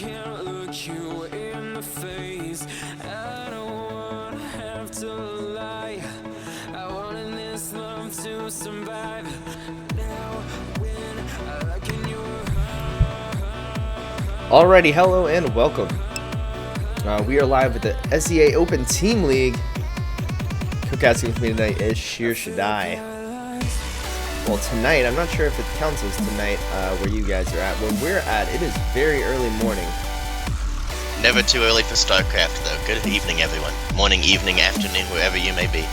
can't look you in the face. I don't wanna have to lie. I wanted this love to survive. Now when I look in your Alrighty, hello and welcome. We are live with the SEA Open Team League. Co-casting with me tonight is Sheer Shaddai. Well, tonight, I'm not sure if it counts as tonight where you guys are at. Where we're at, it is very early morning. Never too early for StarCraft, though. Good evening, everyone. Morning, evening, afternoon, wherever you may be.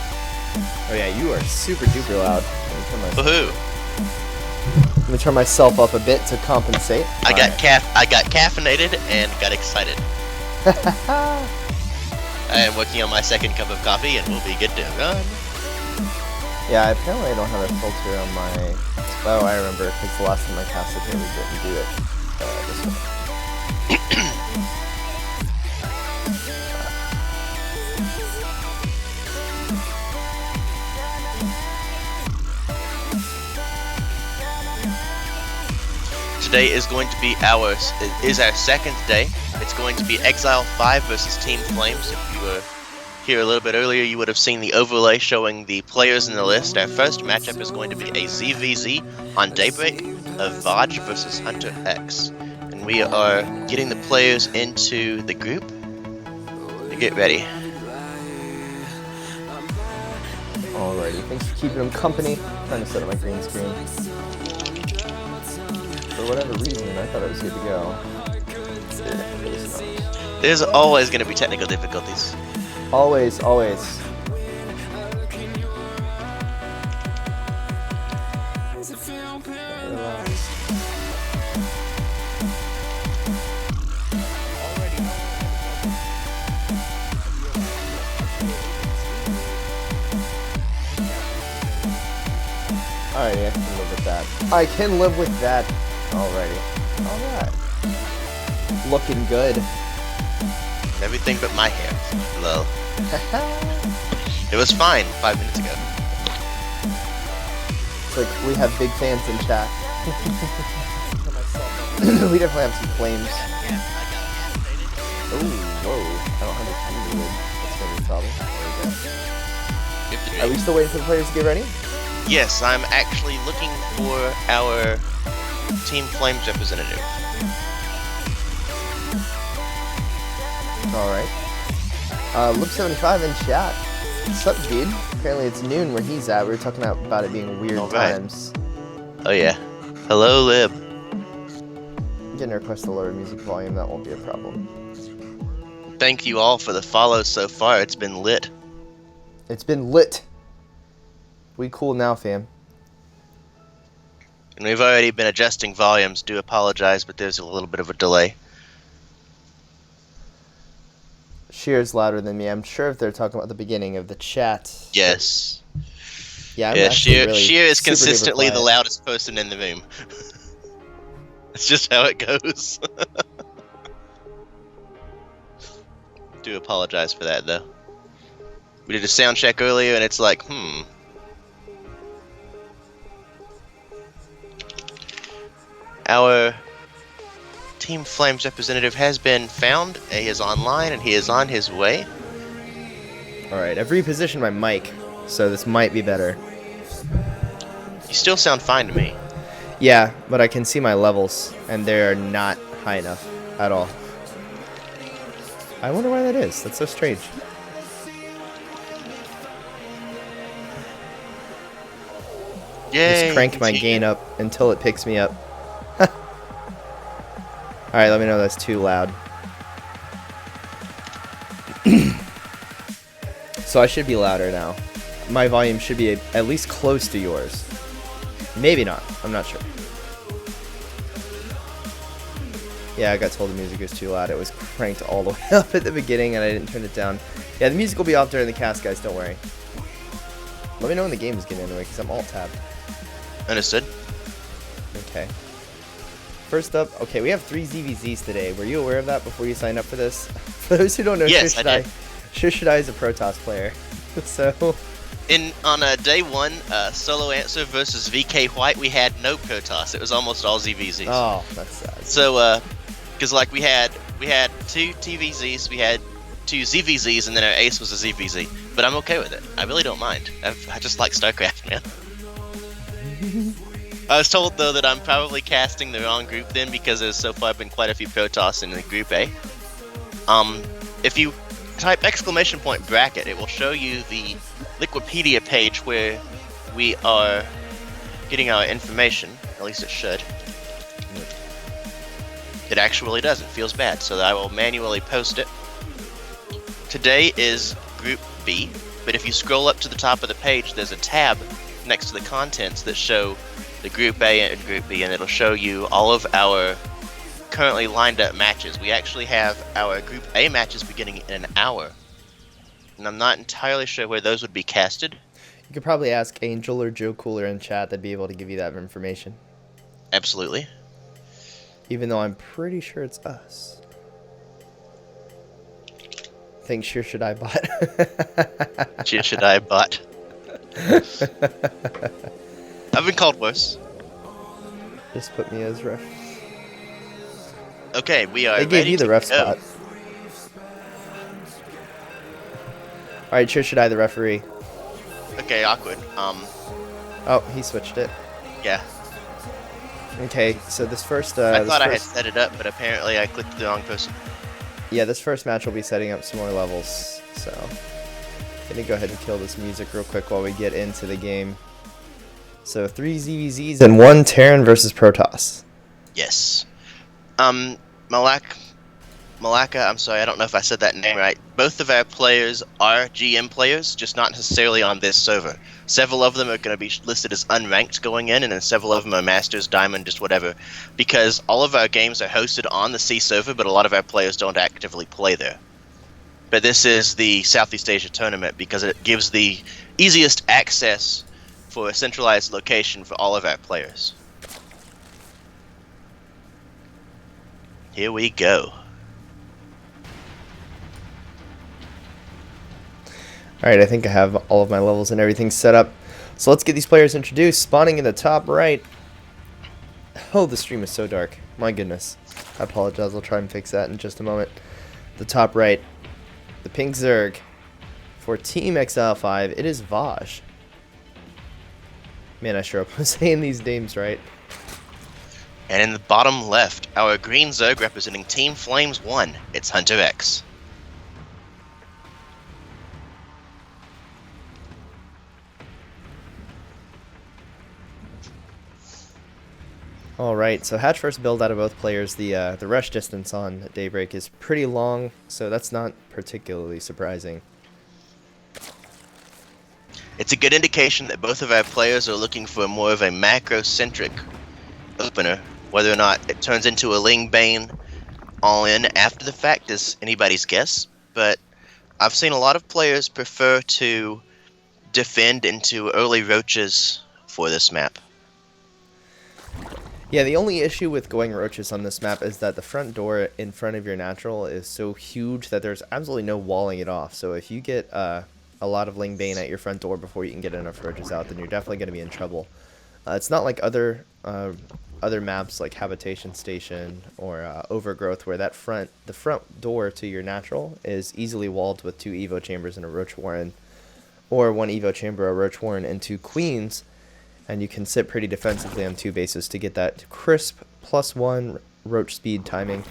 Oh yeah, you are super duper loud. Woohoo! Let me turn myself up a bit to compensate. I got caffeinated and got excited. I am working on my second cup of coffee and we'll be good to run. Yeah, apparently I don't have a filter on my... Oh, I remember, because the last time I cast it here, we didn't do it this way. Today is going to be our second day. It's going to be Exile 5 versus Team Flames. If you were here a little bit earlier, you would have seen the overlay showing the players in the list. Our first matchup is going to be a ZVZ on Daybreak of Vaj versus Hunter X. And we are getting the players into the group to get ready. Alrighty, thanks for keeping them company. Trying to set up my green screen. For whatever reason, I thought I was good to go. There's always going to be technical difficulties. Always, always. Alrighty, I can live with that. I can live with that. Alrighty. Alright. Looking good. Everything but my hair. Hello. It was fine 5 minutes ago. It's like we have big fans in chat. We definitely have some flames. Oh, whoa. I don't have a team lead. That's gonna be a problem. There we go. Are we still waiting for the players to get ready? Yes, I'm actually looking for our Team Flames representative. Alright. Loop75 in chat. What's up, dude? Apparently it's noon where he's at. We were talking about it being weird times. Oh yeah. Hello, Lib. I'm getting a request to lower music volume. That won't be a problem. Thank you all for the follows so far. It's been lit. It's been lit. We cool now, fam. And we've already been adjusting volumes. Do apologize, but there's a little bit of a delay. Sheer's louder than me. I'm sure if they're talking about the beginning of the chat. Yes. Yeah, yeah, Sheer is super consistently duper the loudest person in the room. That's just how it goes. Do apologize for that, though. We did a sound check earlier, and it's like, Our Team Flames representative has been found. He is online and he is on his way. Alright, I've repositioned my mic, so this might be better. You still sound fine to me. Yeah, but I can see my levels, and they're not high enough at all. I wonder why that is. That's so strange. Yay! Just crank my gain up until it picks me up. Alright, let me know that's too loud. So I should be louder now. My volume should be at least close to yours. Maybe not. I'm not sure. Yeah, I got told the music was too loud. It was cranked all the way up at the beginning and I didn't turn it down. Yeah, the music will be off during the cast, guys. Don't worry. Let me know when the game is getting anyway, because I'm alt-tabbed. Understood. Okay. First up, okay, we have 3 ZVZs today. Were you aware of that before you signed up for this? For those who don't know, yes, I did. Shaddai is a Protoss player. So On day 1, Solo Answer versus VK White, we had no Protoss. It was almost all ZVZs. Oh, that's sad. So Because like we had 2 TVZs, we had 2 ZVZs, and then our ace was a ZVZ. But I'm okay with it. I really don't mind. I just like StarCraft, man. I was told though that I'm probably casting the wrong group then because there's so far been quite a few Protoss in the group A. If you type !bracket, it will show you the Wikipedia page where we are getting our information. At least it should. It actually doesn't. Feels bad, so I will manually post it. Today is Group B, but if you scroll up to the top of the page, there's a tab next to the contents that show the Group A and Group B, and it'll show you all of our currently lined up matches. We actually have our Group A matches beginning in an hour, and I'm not entirely sure where those would be casted. You could probably ask Angel or Joe Cooler in chat. They'd be able to give you that information. Absolutely. Even though I'm pretty sure it's us. Think sure should I bot? Should I bot? I've been called worse. Just put me as ref. Okay, we are. They gave you the ref spot. Alright, sure should I the referee? Okay, awkward. Oh, he switched it. Yeah. Okay, so this first... I thought I had set it up, but apparently I clicked the wrong person. Yeah, this first match will be setting up some more levels, so... Gonna go ahead and kill this music real quick while we get into the game. So 3 ZVZs and 1 Terran versus Protoss. Yes. Malaka, I'm sorry, I don't know if I said that name right. Both of our players are GM players, just not necessarily on this server. Several of them are going to be listed as unranked going in, and then several of them are Masters, Diamond, just whatever. Because all of our games are hosted on the C server, but a lot of our players don't actively play there. But this is the Southeast Asia tournament because it gives the easiest access for a centralized location for all of our players. Here we go. Alright, I think I have all of my levels and everything set up. So let's get these players introduced. Spawning in the top right. Oh, the stream is so dark. My goodness. I apologize. I'll try and fix that in just a moment. The top right. The pink Zerg. For Team Exile 5, it is Vaj. Man, I sure hope I'm saying these names right. And in the bottom left, our green Zerg representing Team Flames 1. It's Hunter X. Alright, so hatch first build out of both players. The rush distance on Daybreak is pretty long, so that's not particularly surprising. It's a good indication that both of our players are looking for more of a macro-centric opener. Whether or not it turns into a Ling Bane all-in after the fact is anybody's guess, but I've seen a lot of players prefer to defend into early roaches for this map. Yeah, the only issue with going roaches on this map is that the front door in front of your natural is so huge that there's absolutely no walling it off. So if you get a lot of Ling Bane at your front door before you can get enough roaches out, then you're definitely going to be in trouble. It's not like other maps like Habitation Station or Overgrowth where the front door to your natural is easily walled with 2 Evo Chambers and a Roach Warren, or 1 Evo Chamber, a Roach Warren, and 2 Queens. And you can sit pretty defensively on 2 bases to get that crisp +1 roach speed timing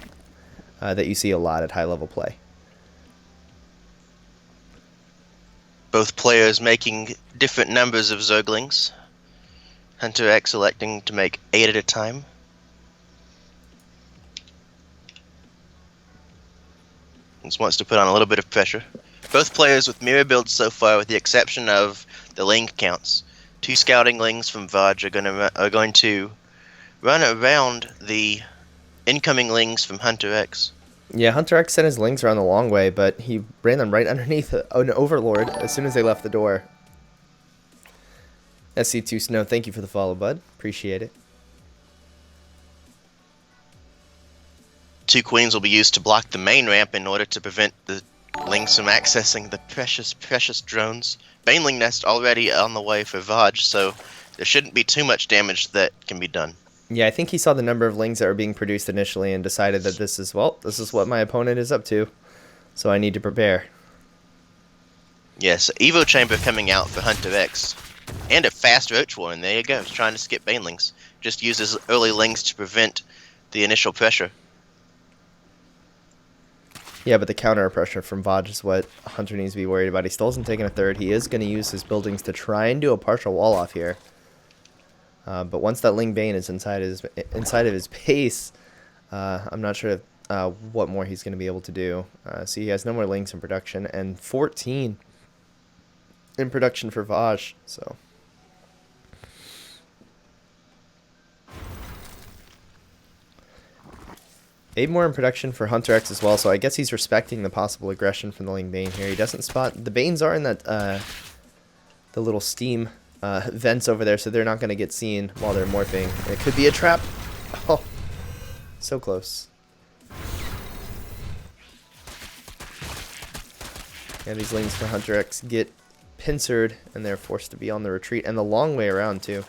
that you see a lot at high level play. Both players making different numbers of Zerglings. Hunter X electing to make 8 at a time. Just wants to put on a little bit of pressure. Both players with mirror builds so far, with the exception of the Ling counts. 2 scouting Lings from Vaj are going to run around the incoming Lings from Hunter X. Yeah, Hunter X sent his Lings around the long way, but he ran them right underneath an Overlord as soon as they left the door. SC2 Snow, thank you for the follow, bud. Appreciate it. 2 Queens will be used to block the main ramp in order to prevent the Lings from accessing the precious drones. Baneling Nest already on the way for Vaj, so there shouldn't be too much damage that can be done. Yeah, I think he saw the number of lings that were being produced initially and decided that this is what my opponent is up to, so I need to prepare. Yes, Evo Chamber coming out for Hunter X. And a fast Roach Warren, there you go. He's trying to skip Banelings. Just uses early lings to prevent the initial pressure. Yeah, but the counter pressure from Vaj is what Hunter needs to be worried about. He still hasn't taken a third. He is going to use his buildings to try and do a partial wall off here. But once that Ling Bane is inside of his base, I'm not sure what more he's going to be able to do. So he has no more lings in production, and 14 in production for Vaj. So 8 more in production for Hunter X as well. So I guess he's respecting the possible aggression from the Ling Bane here. He doesn't spot the Banes are in that the little steam vents over there, so they're not going to get seen while they're morphing. It could be a trap. Oh, so close. Yeah, these lings for Hunter X get pincered, and they're forced to be on the retreat, and the long way around too.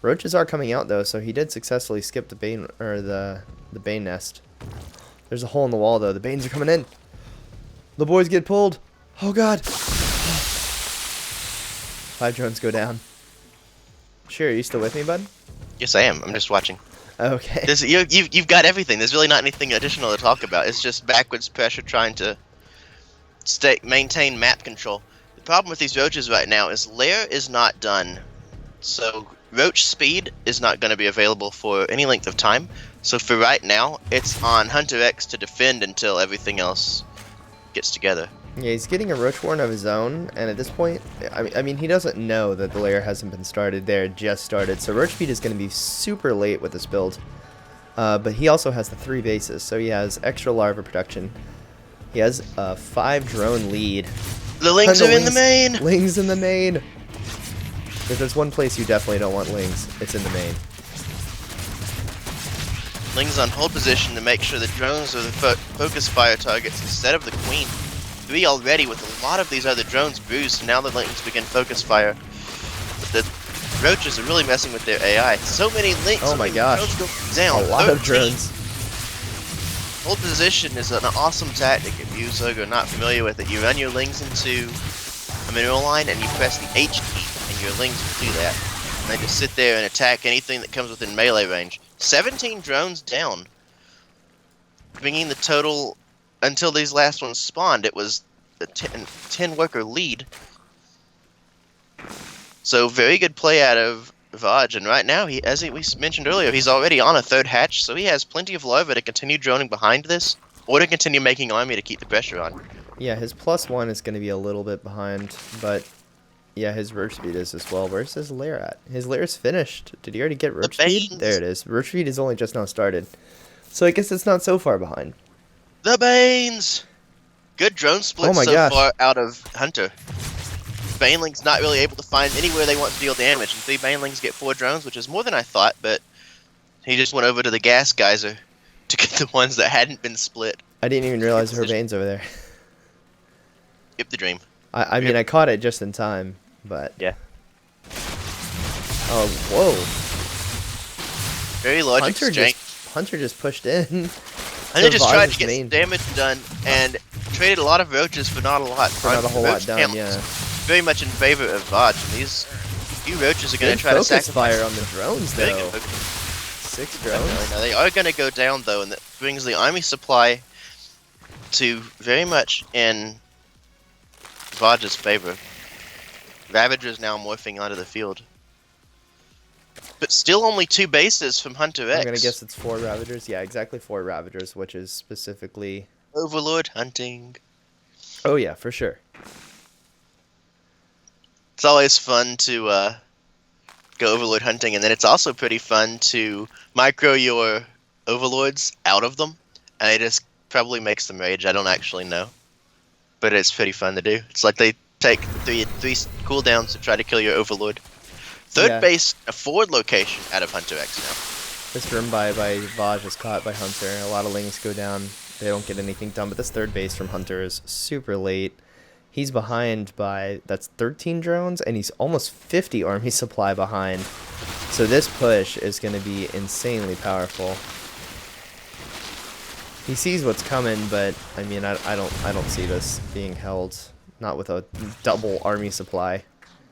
Roaches are coming out though, so he did successfully skip the Bane or the Bane nest. There's a hole in the wall though. The Banes are coming in. The boys get pulled. Oh god. 5 drones go down. Sure, are you still with me, bud? Yes, I am. I'm just watching. Okay. You've got everything. There's really not anything additional to talk about. It's just backwards pressure trying to maintain map control. The problem with these roaches right now is lair is not done. So roach speed is not going to be available for any length of time. So for right now, it's on Hunter X to defend until everything else gets together. Yeah, he's getting a Roach Warren of his own, and at this point, I mean, he doesn't know that the lair hasn't been started there, it just started, so Roach Speed is going to be super late with this build. But he also has the 3 bases, so he has extra larva production. He has a 5 drone lead. The lings are in the main! Lings in the main! If there's one place you definitely don't want lings, it's in the main. Lings on hold position to make sure the drones are the focus fire targets instead of the queen. 3 already with a lot of these other drones bruised, so now the lings begin focus fire. But the roaches are really messing with their AI. So many lings. Oh my gosh. Drones go down. A lot of drones. Hold position is an awesome tactic if you are not familiar with it. You run your lings into a mineral line and you press the H key and your lings will do that. And they just sit there and attack anything that comes within melee range. 17 drones down. Bringing the total, until these last ones spawned, it was a 10 worker lead. So very good play out of Vaj, and right now, we mentioned earlier, he's already on a 3rd hatch, so he has plenty of larva to continue droning behind this, or to continue making army to keep the pressure on. Yeah, his +1 is going to be a little bit behind, but yeah, his roach speed is as well. Where's his lair at? His lair's finished. Did he already get roach speed? There it is. Roach speed is only just now started, so I guess it's not so far behind. The Banes! Good drone split far out of Hunter. Banelings not really able to find anywhere they want to deal damage, and 3 Banelings get 4 drones, which is more than I thought, but he just went over to the gas geyser to get the ones that hadn't been split. I didn't even realize there were Banes over there. Skip the dream. I mean, I caught it just in time, but... Yeah. Oh, whoa. Very large exchange. Hunter just pushed in. Hunter just tried to get some damage done, and traded a lot of roaches for not a lot. For not a whole lot done, yeah. Very much in favor of Vaj, and these few roaches are going to try to sacrifice. Fire on the drones, though. 6 drones. Now they are going to go down, though, and that brings the army supply to very much in Vaj's favor. Ravagers now morphing onto the field. But still only 2 bases from Hunter X. I'm going to guess it's 4 Ravagers. Yeah, exactly 4 Ravagers, which is specifically... Overlord hunting. Oh, yeah, for sure. It's always fun to go Overlord hunting, and then it's also pretty fun to micro your Overlords out of them, and it just probably makes them rage. I don't actually know. But it's pretty fun to do. It's like they take 3 cooldowns to try to kill your Overlord. 3rd base, a forward location out of Hunter X now. This room by Vaj is caught by Hunter. A lot of lings go down. They don't get anything done, but this 3rd base from Hunter is super late. He's behind by, that's 13 drones, and he's almost 50 army supply behind. So this push is going to be insanely powerful. He sees what's coming, but I mean, I don't see this being held. Not with a double army supply.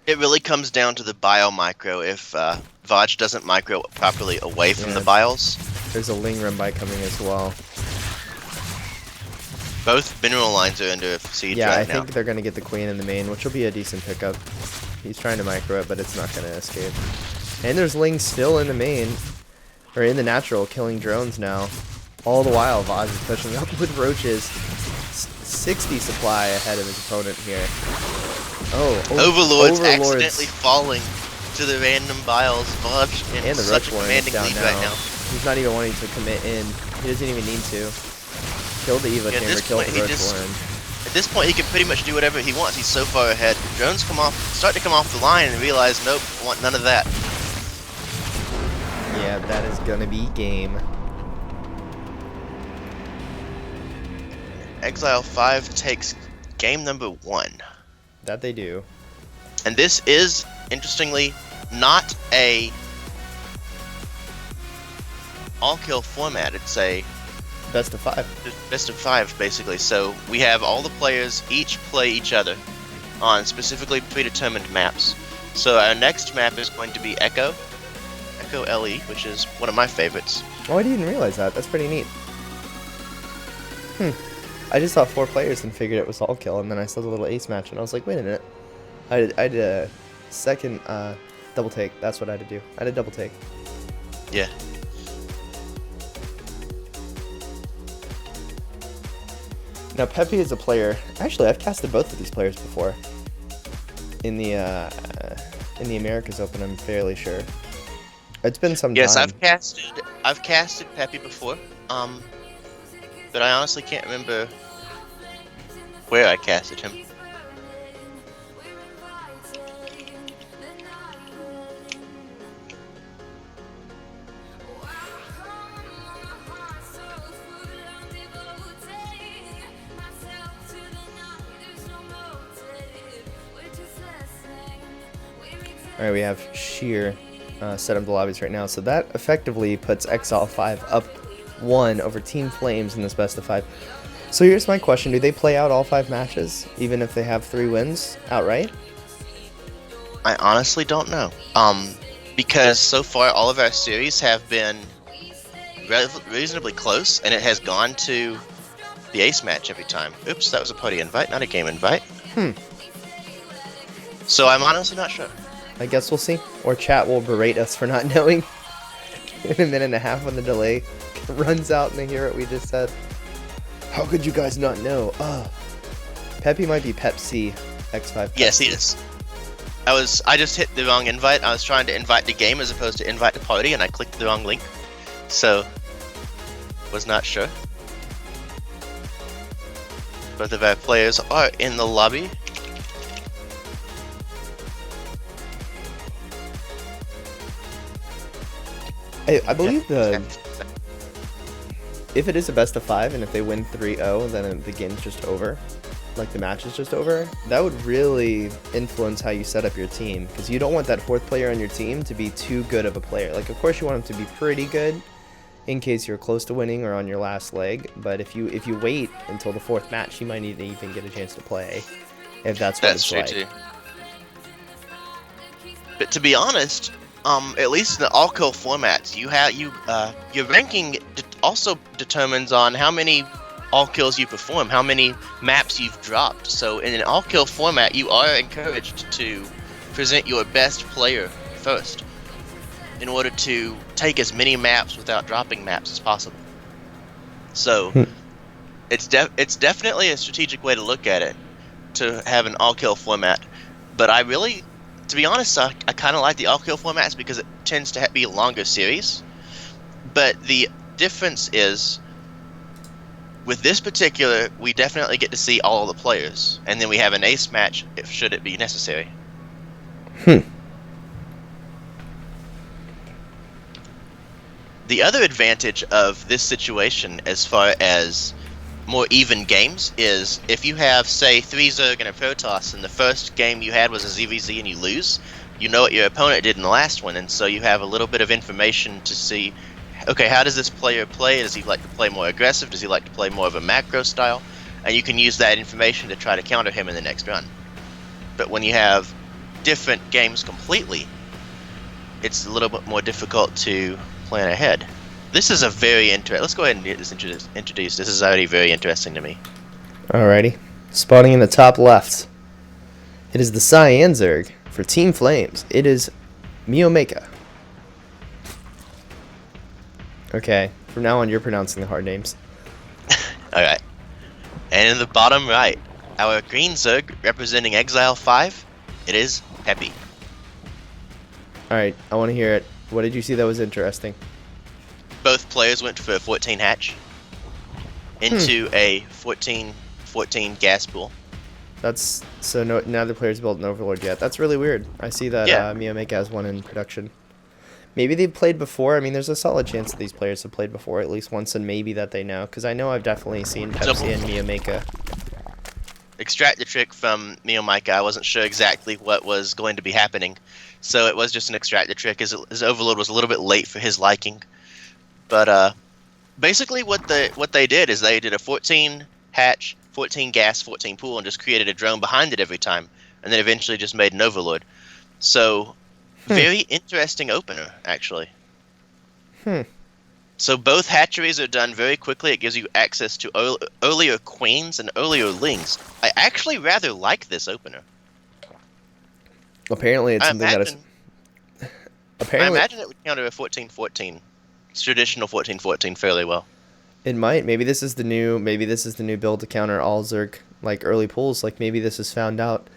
It really comes down to the bio micro. If Vaj doesn't micro properly away from the bios. There's a Ling run by coming as well. Both mineral lines are under siege yeah, right I now. think they're going to get the queen in the main, which will be a decent pickup. He's trying to micro it, but it's not going to escape. And there's Ling still in the main, or in the natural, killing drones now. All the while, Vaj is pushing up with roaches. 60 supply ahead of his opponent here. Overlord's accidentally falling to the random biles. Vaj in and the such a Roach Warren is commanding down lead now. right now. He's not even wanting to commit in. He doesn't even need to. Kill the Eva Yeah, at Chamber, this kill point, the Roach Warren. At this point, he can pretty much do whatever he wants. He's so far ahead. Drones start to come off the line and realize, nope, I want none of that. Yeah, that is gonna be game. Exile 5 takes game number 1. That they do. And this is, interestingly, not a all-kill format. It's a Best of 5. best of 5, basically. So we have all the players each play each other on specifically predetermined maps. So our next map is going to be Echo LE, which is one of my favorites. Oh, I didn't realize that. That's pretty neat. I just saw 4 players and figured it was all kill, and then I saw the little ace match, and I was like, wait a minute. I did a second double take. That's what I had to do. I did double take. Yeah. Now, Pepe is a player. Actually, I've casted both of these players before. In the Americas Open, I'm fairly sure. It's been some Yes, time. I've casted Pepe before. But I honestly can't remember where I casted him. Alright, we have Sheer set up the lobbies right now. So that effectively puts Exile 5 up 1 over Team Flames in this best of 5. So here's my question. Do they play out all 5 matches, even if they have 3 wins outright? I honestly don't know. Because so far all of our series have been reasonably close, and it has gone to the ace match every time. Oops, that was a party invite, not a game invite. So I'm honestly not sure. I guess we'll see. Or chat will berate us for not knowing. In a minute and a half when the delay runs out and they hear what we just said. How could you guys not know? Pepe might be Pep C. X5. Yes, he is. I just hit the wrong invite. I was trying to invite the game as opposed to invite the party, and I clicked the wrong link. So, was not sure. Both of our players are in the lobby. I believe if it is a best of 5 and if they win 3-0, then the game's just over. Like the match is just over. That would really influence how you set up your team, because you don't want that 4th player on your team to be too good of a player. Like, of course you want him to be pretty good in case you're close to winning or on your last leg, but if you wait until the 4th match, he might not even get a chance to play, if that's what it's like. That's true too. But to be honest, at least in the all-kill formats, your ranking also determines on how many all-kills you perform, how many maps you've dropped. So in an all-kill format, you are encouraged to present your best player first in order to take as many maps without dropping maps as possible. So it's definitely a strategic way to look at it, to have an all-kill format. But I really, to be honest, I kind of like the all-kill formats because it tends to be a longer series. But the difference is, with this particular, we definitely get to see all the players, and then we have an ace match if should it be necessary. The other advantage of this situation, as far as more even games, is if you have, say, 3 Zerg and a Protoss, and the first game you had was a ZVZ and you lose, you know what your opponent did in the last one, and so you have a little bit of information to see, okay, how does this player play? Does he like to play more aggressive? Does he like to play more of a macro style? And you can use that information to try to counter him in the next run. But when you have different games completely, it's a little bit more difficult to plan ahead. This is a very interesting... Let's go ahead and get this introduced. This is already very interesting to me. Alrighty. Spawning in the top left. It is the Cyan Zerg for Team Flames. It is Miomeka. Okay, from now on you're pronouncing the hard names. Alright. And in the bottom right, our green Zerg representing Exile 5, it is Peppy. Alright, I want to hear it. What did you see that was interesting? Both players went for a 14 hatch into a 14 gas pool. That's so neither player's built an Overlord yet. That's really weird. I see that Miomeka has one in production. Maybe they've played before. I mean, there's a solid chance that these players have played before at least once, and maybe that they know. Because I know I've definitely seen Pepsi and Miomeka. Extract the trick from Miomeka. I wasn't sure exactly what was going to be happening, so it was just an extract the trick. His Overlord was a little bit late for his liking. But basically what they did is they did a 14 hatch, 14 gas, 14 pool, and just created a drone behind it every time, and then eventually just made an Overlord. So, very interesting opener, actually. So both hatcheries are done very quickly. It gives you access to earlier queens and earlier lings. I actually rather like this opener. Apparently it's something that is... Apparently, I imagine it would counter a 14-14. Traditional 14-14 fairly well. It might. Maybe this is the new build to counter all Zerg like early pulls. Like maybe this is found out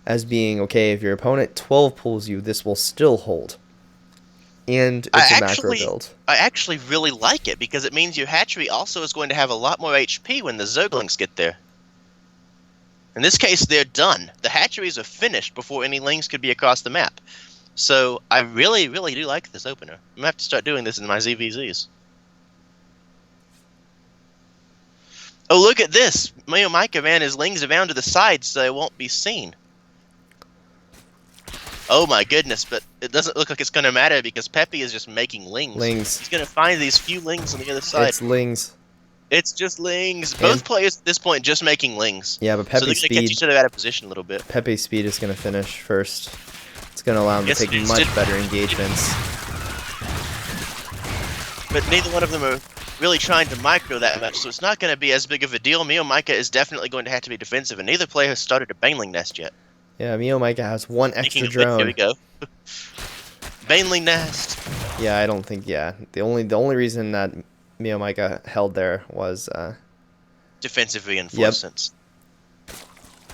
as being okay, if your opponent 12 pulls you, this will still hold. And it's a macro build. I actually really like it because it means your hatchery also is going to have a lot more HP when the Zerglings get there. In this case, they're done. The hatcheries are finished before any lings could be across the map. So I really, really do like this opener. I'm going to have to start doing this in my ZVZs. Oh, look at this! Miomeka ran his lings around to the side so they won't be seen. Oh my goodness, but it doesn't look like it's going to matter because Peppy is just making lings. He's going to find these few lings on the other side. It's lings. It's just lings. Both players at this point just making lings. Yeah, but Pepe's so they're going to catch each other out of position a little bit. Pepe's speed is going to finish first. It's going to allow him to take much better engagements. But neither one of them are really trying to micro that much, so it's not going to be as big of a deal. Miomeka is definitely going to have to be defensive, and neither player has started a Baneling Nest yet. Yeah, Miomeka has one extra drone. Here we go. Baneling Nest. Yeah, I don't think. Yeah, the only reason that Miomeka held there was defensive reinforcements.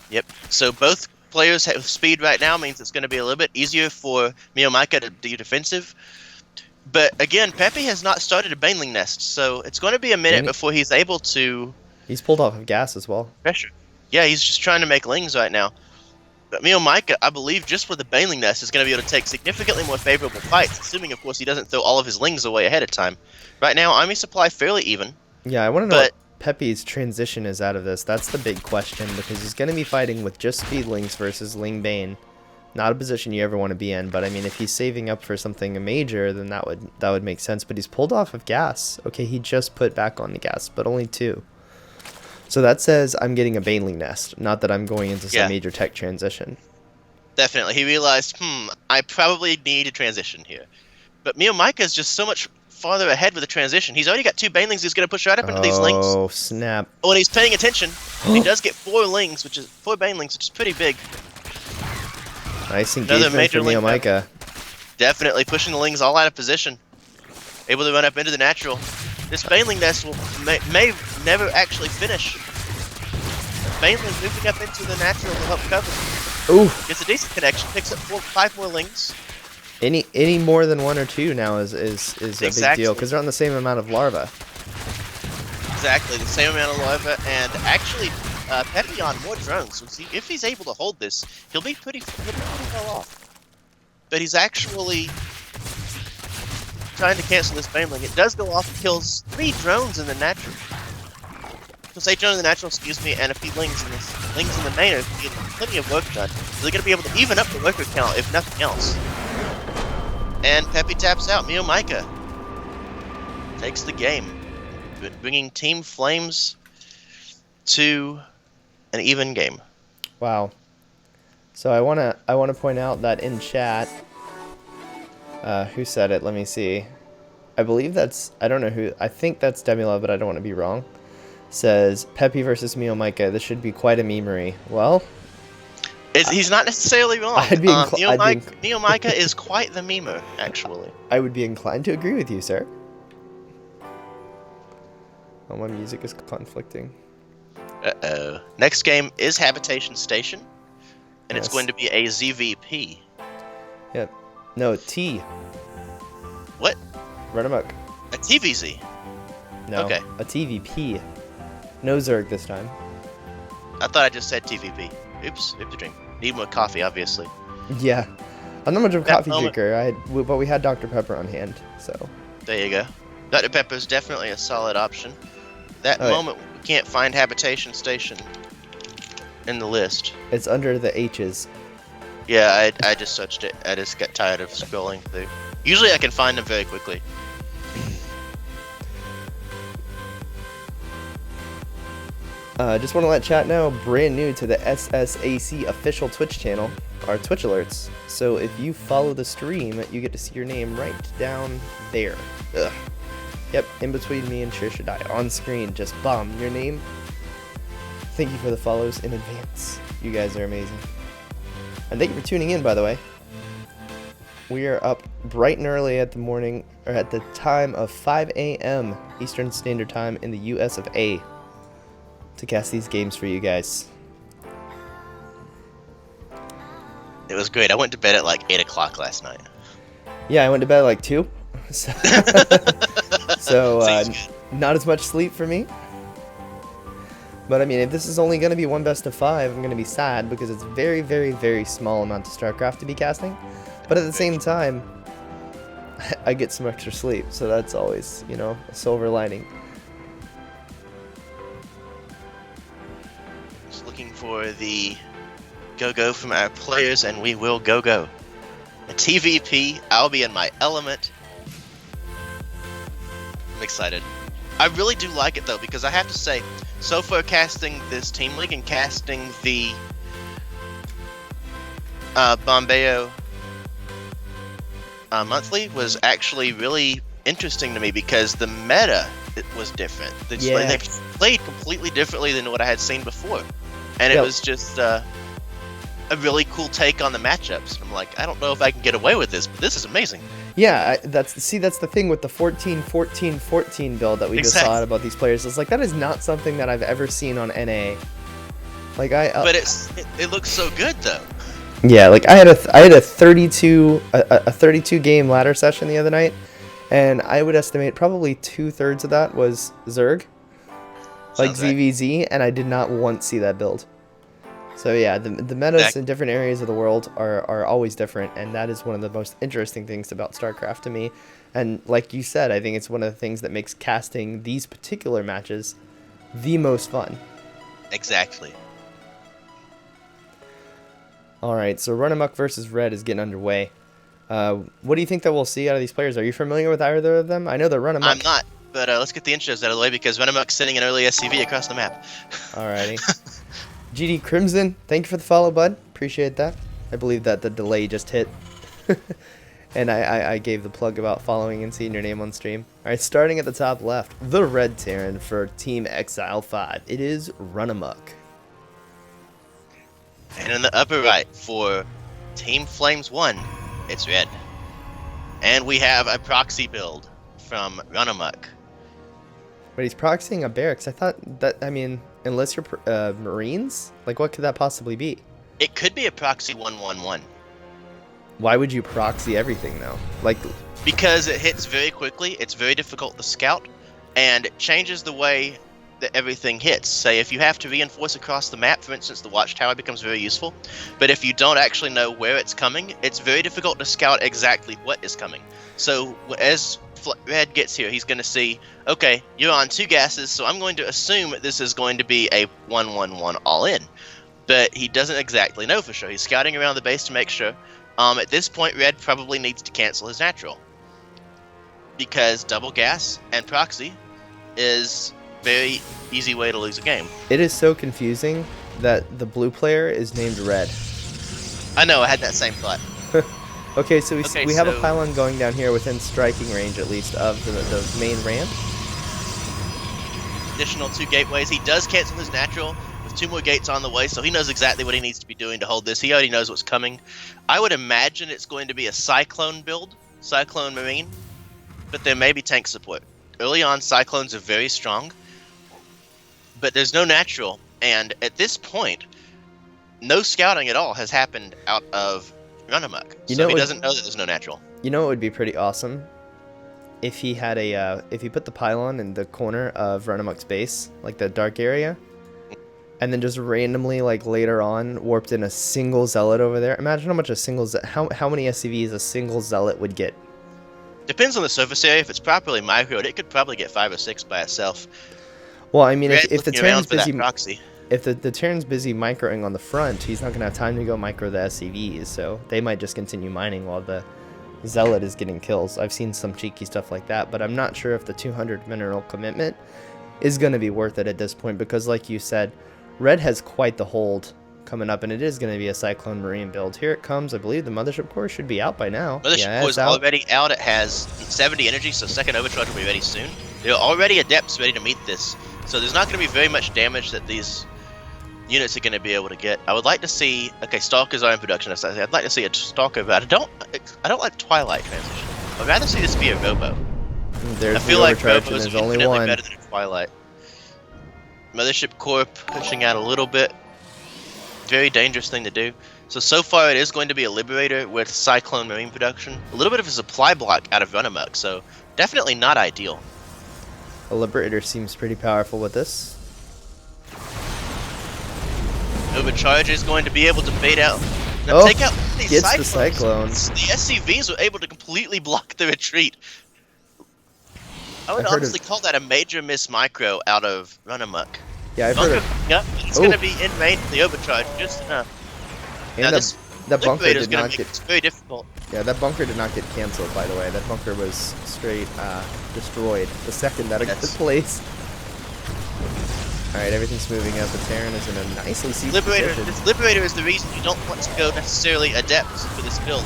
Yep. So both players have speed right now, means it's going to be a little bit easier for Miomeka to do defensive. But again, Peppy has not started a Baneling Nest, so it's going to be a minute before he's able to. He's pulled off of gas as well. Pressure. Yeah, he's just trying to make lings right now. But Miomeka, I believe, just with the Baneling Nest, is going to be able to take significantly more favorable fights, assuming, of course, he doesn't throw all of his lings away ahead of time. Right now, army supply fairly even. Yeah, I want to know what Peppy's transition is out of this. That's the big question, because he's going to be fighting with just speedlings versus Ling Bane. Not a position you ever want to be in, but I mean, if he's saving up for something major, then that would make sense. But he's pulled off of gas. Okay, he just put back on the gas, but only 2. So that says I'm getting a Baneling Nest, not that I'm going into some major tech transition. Definitely. He realized, I probably need a transition here. But Miomeka is just so much farther ahead with the transition. He's already got 2 Banelings he's going to push right up into these lings. Oh, snap. Oh, and he's paying attention. He does get 4 lings, which is 4 Banelings, which is pretty big. Nice engagement from Miomeka. Definitely pushing the lings all out of position. Able to run up into the natural. This Baneling Nest may never actually finish. Baneling moving up into the natural to help cover. Ooh. Gets a decent connection, picks up 5 more lings. Any more than 1 or 2 now is a big deal, because they're on the same amount of larva. Exactly, the same amount of larva, and actually Peppy on more drones. So if he's able to hold this, he'll be pretty well off. But he's actually trying to cancel this Baneling. It does go off and kills 3 drones in the natural. Sage under the natural, excuse me, and a few lings in the main are getting plenty of work done. So they're going to be able to even up the worker count, if nothing else. And Peppy taps out. Mio Micah takes the game, bringing Team Flames to an even game. Wow. So I wanna point out that in chat, who said it? Let me see. I believe that's, I don't know who. I think that's Demula, but I don't want to be wrong. Says Peppy versus Mio Micah. This should be quite a memery. Well, he's not necessarily wrong. Mio Micah is quite the memer, actually. I would be inclined to agree with you, sir. Oh, my music is conflicting. Uh-oh. Next game is Habitation Station, and Yes. it's going to be a ZVP. Yep. No, T. What? Run amok. A TVZ. No. Okay. A TVP. No Zerg this time. I thought I just said TVP. Oops, we have to drink. Need more coffee, obviously. Yeah. I'm not much of a That coffee moment- drinker, but we had Dr. Pepper on hand, so. There you go. Dr. Pepper is definitely a solid option. That Oh, yeah. moment we can't find Habitation Station in the list. It's under the H's. Yeah, I just searched it. I just got tired of scrolling through. Usually I can find them very quickly. Just want to let chat know, brand new to the SSAC official Twitch channel, our Twitch alerts. So if you follow the stream, you get to see your name right down there. Ugh. Yep, in between me and Shirshadai. On screen, just bomb your name. Thank you for the follows in advance. You guys are amazing. And thank you for tuning in, by the way. We are up bright and early at the morning, or at the time of 5 a.m. Eastern Standard Time in the US of A. to cast these games for you guys. It was great. I went to bed at like 8 o'clock last night. Yeah, I went to bed at like 2. So, Seems good. not as much sleep for me. But I mean, if this is only going to be one best of 5, I'm going to be sad because it's very, very, very small amount of StarCraft to be casting. But at the same time, I get some extra sleep, so that's always, you know, a silver lining. Just looking for the go-go from our players, and we will go-go. A TVP, I'll be in my element. I'm excited. I really do like it, though, because I have to say, so far casting this Team League and casting the Bombeo monthly was actually really interesting to me because the meta was different. They played completely differently than what I had seen before. And it was just a really cool take on the matchups. I'm like, I don't know if I can get away with this, but this is amazing. Yeah, that's the thing with the 14-14-14 build that we just saw out about these players. It's like, that is not something that I've ever seen on NA. Like but it looks so good though. Yeah, like I had a 32 game ladder session the other night, and I would estimate probably 2/3 of that was Zerg, like ZVZ, and I did not once see that build. So yeah, the metas in different areas of the world are always different, and that is one of the most interesting things about StarCraft to me. And like you said, I think it's one of the things that makes casting these particular matches the most fun. Exactly. Alright, so Run Amok versus Red is getting underway. What do you think that we'll see out of these players? Are you familiar with either of them? I know they're Run Amok. I'm not, but let's get the intros out of the way because Run Amok's sending an early SCV across the map. Alrighty. GD Crimson, thank you for the follow, bud. Appreciate that. I believe that the delay just hit. And I gave the plug about following and seeing your name on stream. Alright, starting at the top left, the Red Terran for Team Exile 5. It is Run Amok. And in the upper right for Team Flames 1, it's Red. And we have a proxy build from Run Amok. But he's proxying a barracks. I thought that, I mean, unless you're Marines? Like, what could that possibly be? It could be a proxy 1-1-1. Why would you proxy everything, though? Like, because it hits very quickly, it's very difficult to scout, and it changes the way that everything hits. Say if you have to reinforce across the map, for instance, the watchtower becomes very useful. But if you don't actually know where it's coming, it's very difficult to scout exactly what is coming. So as Red gets here, he's going to see, okay, you're on 2 gases, so I'm going to assume this is going to be a 1-1-1 all-in. But he doesn't exactly know for sure. He's scouting around the base to make sure. At this point, Red probably needs to cancel his natural, because double gas and proxy is very easy way to lose a game. It is so confusing that the blue player is named Red. I know, I had that same thought. Okay, so we have a so- pylon going down here within striking range, at least, of the main ramp. Additional 2 gateways. He does cancel his natural with 2 more gates on the way, so he knows exactly what he needs to be doing to hold this. He already knows what's coming. I would imagine it's going to be a Cyclone build, Cyclone Marine, but there may be tank support. Early on, Cyclones are very strong, but there's no natural, and at this point, no scouting at all has happened out of Run Amok, so he doesn't know that there's no natural. You know what would be pretty awesome? If he had if he put the pylon in the corner of Run Amok's base, like the dark area, and then just randomly, like later on, warped in a single zealot over there. Imagine how much how many SCVs a single zealot would get. Depends on the surface area. If it's properly microed, it could probably get 5 or 6 by itself. Well, I mean, if the Terran's busy, proxy. if the Terran's busy microing on the front, he's not gonna have time to go micro the SCVs, so they might just continue mining while the zealot is getting kills. I've seen some cheeky stuff like that, but I'm not sure if the 200 mineral commitment is gonna be worth it at this point, because like you said, Red has quite the hold coming up, and it is going to be a Cyclone Marine build. Here it comes. I believe the Mothership Core should be out by now. Mothership Core is already out. It has 70 energy, so second overcharge will be ready soon. There are already Adepts ready to meet this, so there's not going to be very much damage that these units are going to be able to get. I would like to see, okay, Stalkers are in production. I'd like to see a Stalker, but I don't like Twilight transition. I'd rather see this be a Robo. There's I feel like Robo is there's only infinitely one. better than a Twilight. Mothership Core pushing out a little bit. Very dangerous thing to do. So far it is going to be a Liberator with Cyclone Marine production. A little bit of a supply block out of Run Amok, so definitely not ideal. A Liberator seems pretty powerful with this. Overcharge is going to be able to bait out. Now take out these gets Cyclones. the Cyclone. The SCVs were able to completely block the retreat. I would honestly call that a major miss micro out of Run Amok. Yeah, I've heard of. Yep, it's going to be in range for the overcharge just enough. And Now that bunker Liberator's did gonna not make get. this very difficult. Yeah, that bunker did not get canceled. By the way, that bunker was straight destroyed the second that it took place. All right, everything's moving up. The Terran is in a nicely seated position. This Liberator is the reason you don't want to go necessarily Adepts for this build,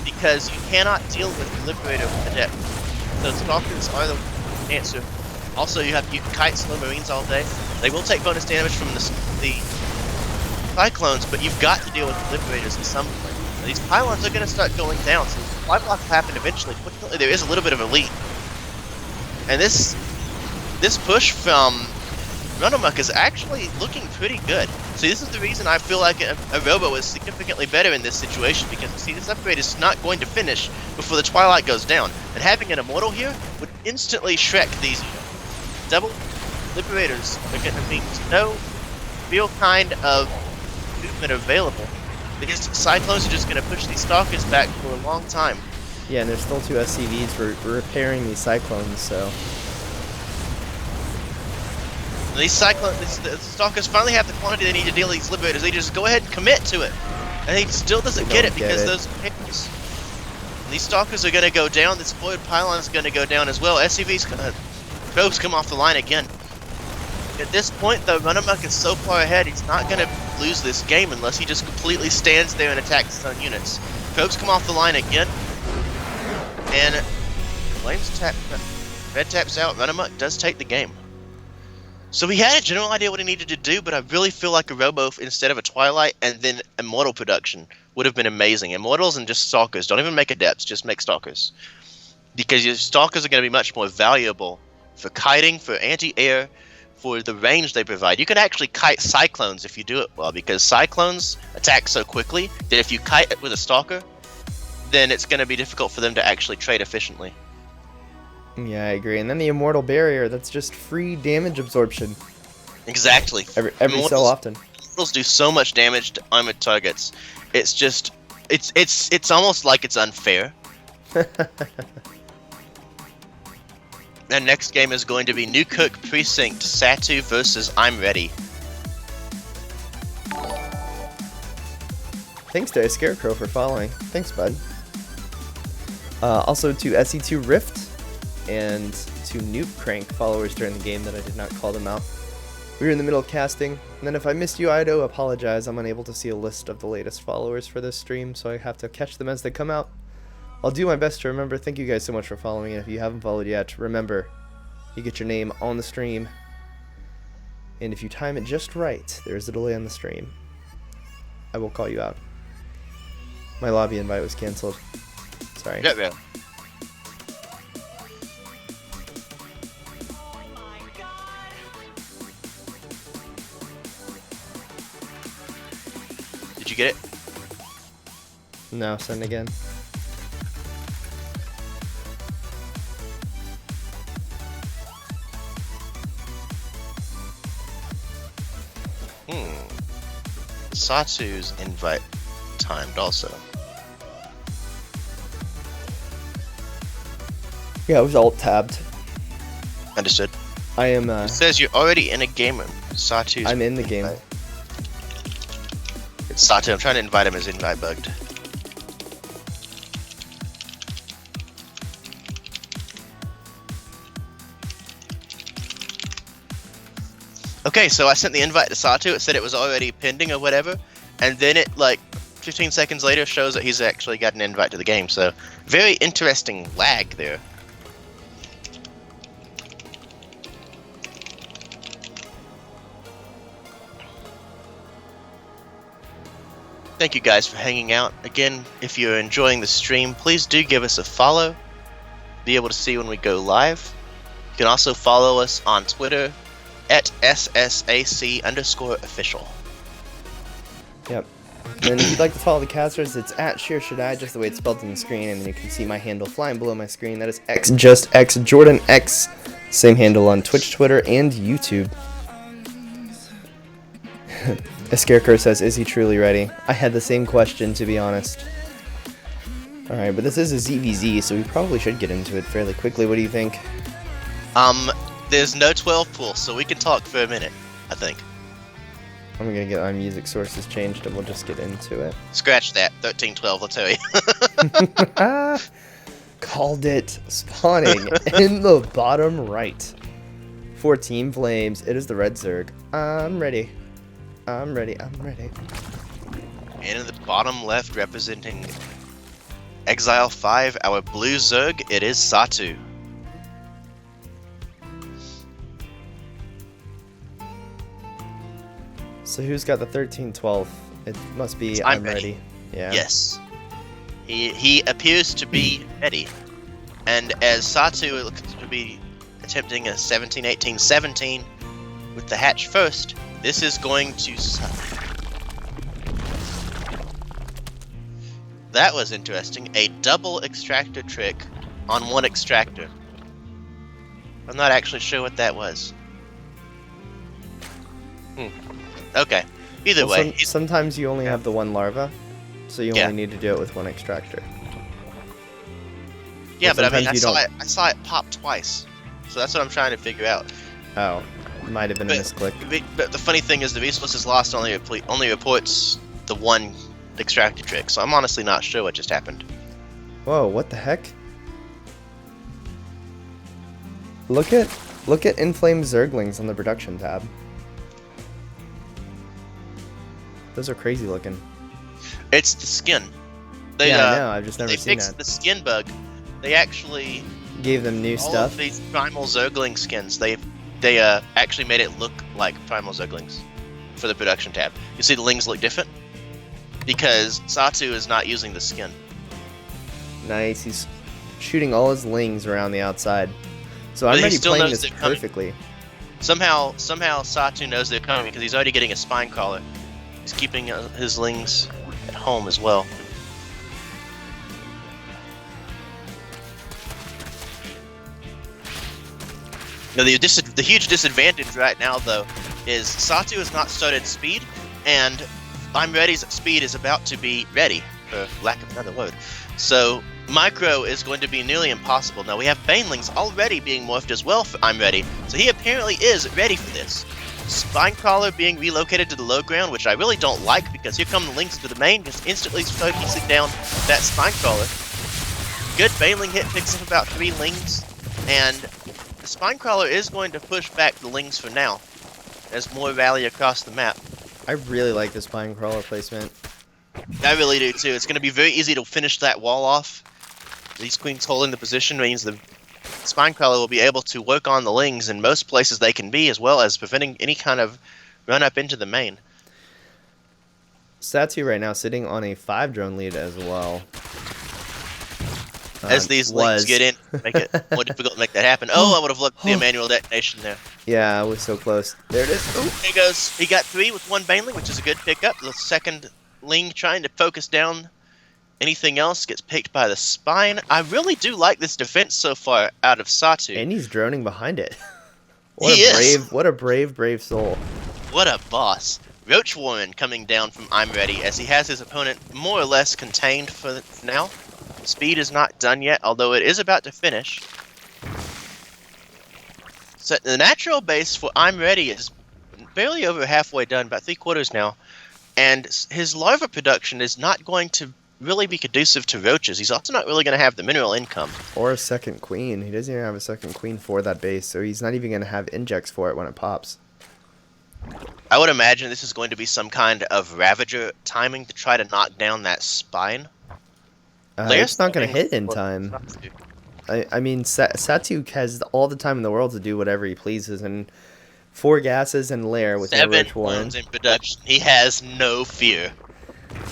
because you cannot deal with the Liberator with Adept. So Stalkers are the answer. Also, you can kite slow Marines all day. They will take bonus damage from the Cyclones, but you've got to deal with the Liberators at some point. Now, these pylons are going to start going down, so the supply block will happen eventually. Fortunately, there is a little bit of a lead. And this push from Run Amok is actually looking pretty good. See, this is the reason I feel like a Robo is significantly better in this situation, because see, this upgrade is not going to finish before the Twilight goes down, and having an Immortal here would instantly Shrek these double Liberators are going to mean no real kind of movement available. Because Cyclones are just going to push these Stalkers back for a long time. Yeah, and there's still 2 SCVs for repairing these Cyclones, so. These the Stalkers finally have the quantity they need to deal with these Liberators. They just go ahead and commit to it. And he still doesn't get it because those papers. These Stalkers are going to go down. This Void Pylon is going to go down as well. SCV's probes come off the line again. At this point, though, Run Amok is so far ahead, he's not going to lose this game unless he just completely stands there and attacks his own units. Probes come off the line again. And Flames tap. Red taps out. Run Amok does take the game. So he had a general idea what he needed to do, but I really feel like a Robo instead of a Twilight and then Immortal production would have been amazing. Immortals and just Stalkers. Don't even make Adepts, just make Stalkers. Because your Stalkers are going to be much more valuable for kiting, for anti-air, for the range they provide. You can actually kite Cyclones if you do it well, because Cyclones attack so quickly that if you kite it with a Stalker, then it's going to be difficult for them to actually trade efficiently. Yeah, I agree. And then the Immortal Barrier, that's just free damage absorption. Exactly. Every so often. Immortals do so much damage to armored targets. It's just, it's almost like it's unfair. And next game is going to be Newkirk Precinct, Satu versus I'm Ready. Thanks to Scarecrow for following. Thanks, bud. Also to SE2 Rift and to Noob Crank followers during the game that I did not call them out. We were in the middle of casting, and then if I missed you, Ido, apologize. I'm unable to see a list of the latest followers for this stream, so I have to catch them as they come out. I'll do my best to remember. Thank you guys so much for following, and if you haven't followed yet, remember, you get your name on the stream, and if you time it just right, there's a delay on the stream. I will call you out. My lobby invite was canceled. Sorry. Yeah. Did you get it? No, send again. Satu's invite timed also. Yeah, it was alt-tabbed. Understood. I am, It says you're already in a game room. Satu's I'm in the game. It's Satu. I'm trying to invite him as invite bugged. Okay, so I sent the invite to Satu. It said it was already pending or whatever, and then it, like, 15 seconds later shows that he's actually got an invite to the game. So, very interesting lag there. Thank you guys for hanging out. Again, if you're enjoying the stream, please do give us a follow. Be able to see when we go live. You can also follow us on Twitter at SSAC_official. Yep. And if you'd like to follow the casters, it's at SheerShadai, just the way it's spelled on the screen, and then you can see my handle flying below my screen. That is Jordan X. Same handle on Twitch, Twitter, and YouTube. A Scarecrow says, is he truly ready? I had the same question, to be honest. Alright, but this is a ZVZ, so we probably should get into it fairly quickly. What do you think? There's no 12 pool, so we can talk for a minute, I think. I'm gonna get my music sources changed and we'll just get into it. Scratch that. 13-12, I'll tell you. Called it. Spawning in the bottom right. For Team Flames, it is the red Zerg. I'm ready. I'm ready. I'm ready. And in the bottom left, representing Exile 5, our blue Zerg, it is Satu. So who's got the 13-12? It must be I'm ready. Yeah. Yes. He appears to be ready. And as Satu looks to be attempting a 17-18-17 with the hatch first, this is going to suck. That was interesting. A double extractor trick on one extractor. I'm not actually sure what that was. Okay. Either way. Sometimes you only have the one larva, so you only need to do it with one extractor. Yeah, but I mean, I saw it pop twice. So that's what I'm trying to figure out. Oh. Might have been a misclick. But the funny thing is the resources lost only reports the one extractor trick, so I'm honestly not sure what just happened. Whoa, what the heck? Look at Inflamed Zerglings on the production tab. Those are crazy looking. It's the skin. I know, I've just never seen that. They fixed the skin bug. They actually gave them new all stuff. Of these primal Zergling skins, they actually made it look like primal Zerglings for the production tab. You see the lings look different because Satu is not using the skin. Nice. He's shooting all his lings around the outside. So I'm already playing this perfectly. Somehow Satu knows they're coming because he's already getting a spine crawler. He's keeping his lings at home as well. Now, the huge disadvantage right now, though, is Satu has not started speed, and I'm Ready's speed is about to be ready, for lack of another word. So Micro is going to be nearly impossible. Now, we have Banelings already being morphed as well for I'm Ready, so he apparently is ready for this. Spinecrawler being relocated to the low ground, which I really don't like, because here come the links to the main, just instantly focusing down that Spinecrawler. Good Baneling hit, picks up about 3 lings, and the Spinecrawler is going to push back the lings for now, as more rally across the map. I really like the Spinecrawler placement. I really do too. It's going to be very easy to finish that wall off. These queens holding the position means the Spinecrawler will be able to work on the lings in most places they can be, as well as preventing any kind of run up into the main. Satu right now sitting on a 5 drone lead as well. As these lings get in, make it more difficult to make that happen. Oh, I would have looked at the Emmanuel detonation there. Yeah, I was so close. There it is. Ooh. There he goes. He got 3 with 1 Baneling, which is a good pickup. The second ling trying to focus down anything else gets picked by the spine. I really do like this defense so far out of Satu. And he's droning behind it. What a brave soul. What a boss. Roach Warren coming down from I'm Ready as he has his opponent more or less contained for now. Speed is not done yet, although it is about to finish. So the natural base for I'm Ready is barely over halfway done, about 3/4 now. And his larva production is not going to really be conducive to roaches. He's also not really going to have the mineral income. Or a second queen. He doesn't even have a second queen for that base, so he's not even going to have injects for it when it pops. I would imagine this is going to be some kind of Ravager timing to try to knock down that spine. It's not going to hit in time. I mean, Satu has all the time in the world to do whatever he pleases, and 4 gases and lair with 7 Roach Warren. wounds in production. He has no fear.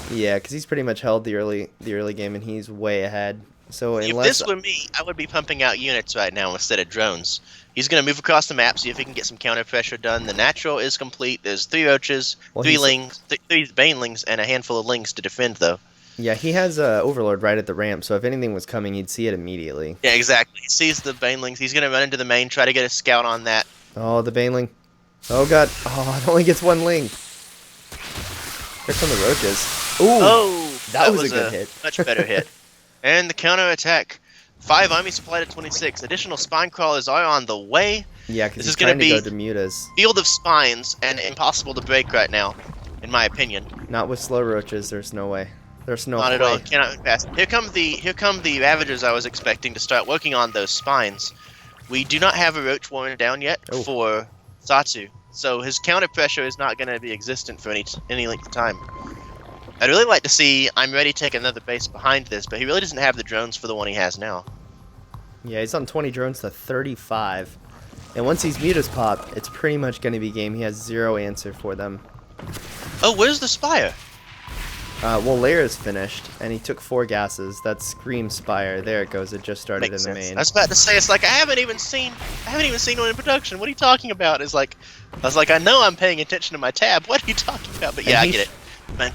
Yeah, because he's pretty much held the early game, and he's way ahead. So if this were me, I would be pumping out units right now instead of drones. He's going to move across the map, see if he can get some counter pressure done. The natural is complete. There's 3 roaches, 3 lings, 3 banelings, and a handful of lings to defend, though. Yeah, he has Overlord right at the ramp, so if anything was coming, he'd see it immediately. Yeah, exactly. He sees the banelings. He's going to run into the main, try to get a scout on that. Oh, the baneling. Oh, God. Oh, it only gets 1 ling. Here come the roaches. Ooh, oh, that was a good hit. Much better hit. And the counter attack. 5 army supply to 26. Additional spine crawlers are on the way. Yeah, because he's trying to go to Mutas. Field of spines and impossible to break right now, in my opinion. Not with slow roaches. There's no way. There's no Not way. at all. Cannot pass. Here come the Ravagers I was expecting to start working on those spines. We do not have a Roach Warren down yet for Satu, so his counter pressure is not going to be existent for any length of time. I'd really like to see I'm Ready take another base behind this, but he really doesn't have the drones for the one he has now. Yeah, he's on 20 drones to 35. And once these mutas pop, it's pretty much going to be game. He has 0 answer for them. Oh, where's the Spire? Well, Lair is finished, and he took 4 gases. That's Scream Spire. There it goes. It just started in the main. I was about to say, it's like I haven't even seen one in production. What are you talking about? It's like, I was like, I know I'm paying attention to my tab. What are you talking about? But yeah, I get it. Man.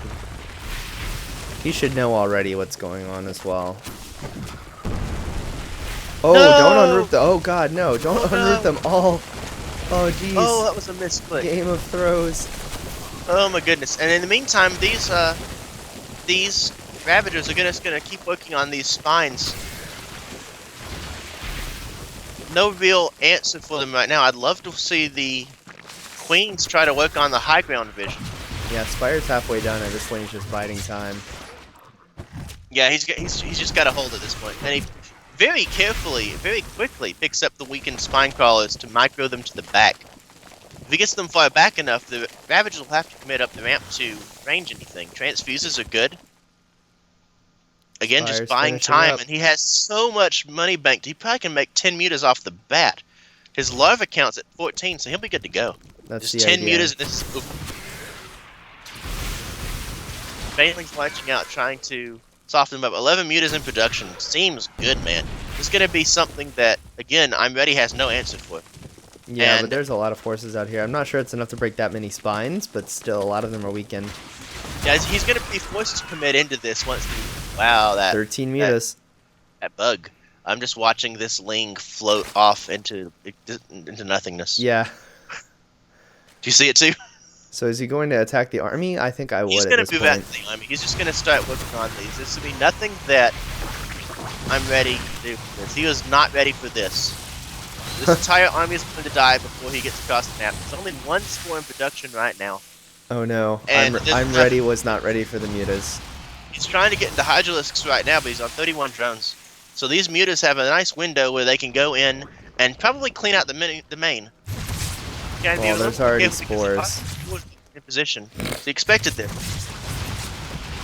He should know already what's going on as well. Oh, no! Don't unroof them. Oh, God, no. Don't unroof them all. Oh, jeez. Oh, that was a misclick. Game of throws. Oh, my goodness. And in the meantime, these Ravagers are just gonna keep working on these spines. No real answer for them right now. I'd love to see the Queens try to work on the high ground division. Yeah, Spire's halfway done, and this lane's just biding time. Yeah, he's just got a hold at this point, and he very carefully, very quickly picks up the weakened spine crawlers to micro them to the back. If he gets them far back enough, the Ravagers will have to commit up the ramp to range anything. Transfuses are good. Again, Spire's just buying time, and he has so much money banked. He probably can make 10 mutas off the bat. His larva counts at 14, so he'll be good to go. That's just the 10 idea. mutas, and this is... Baneling's marching out, trying to soften them up. 11 mutas in production. Seems good, man. It's going to be something that, again, I'm Ready has no answer for. Yeah, but there's a lot of forces out here. I'm not sure it's enough to break that many spines, but still, a lot of them are weakened. Yeah, he's going to be forced to commit into this once. Wow, that 13 mutas. That bug. I'm just watching this Ling float off into nothingness. Yeah. Do you see it too? So is he going to attack the army? I think I He's would going at to this move out point. the thing. I mean, he's just going to start working on these. This will be nothing that I'm ready to do for this. He was not ready for this. This entire army is going to die before he gets across the map. There's only one score in production right now. Oh no, And I'm ready was not ready for the mutas. He's trying to get into Hydralisks right now, but he's on 31 drones. So these mutas have a nice window where they can go in and probably clean out the main. Well, there's already spores. In position. So he expected this.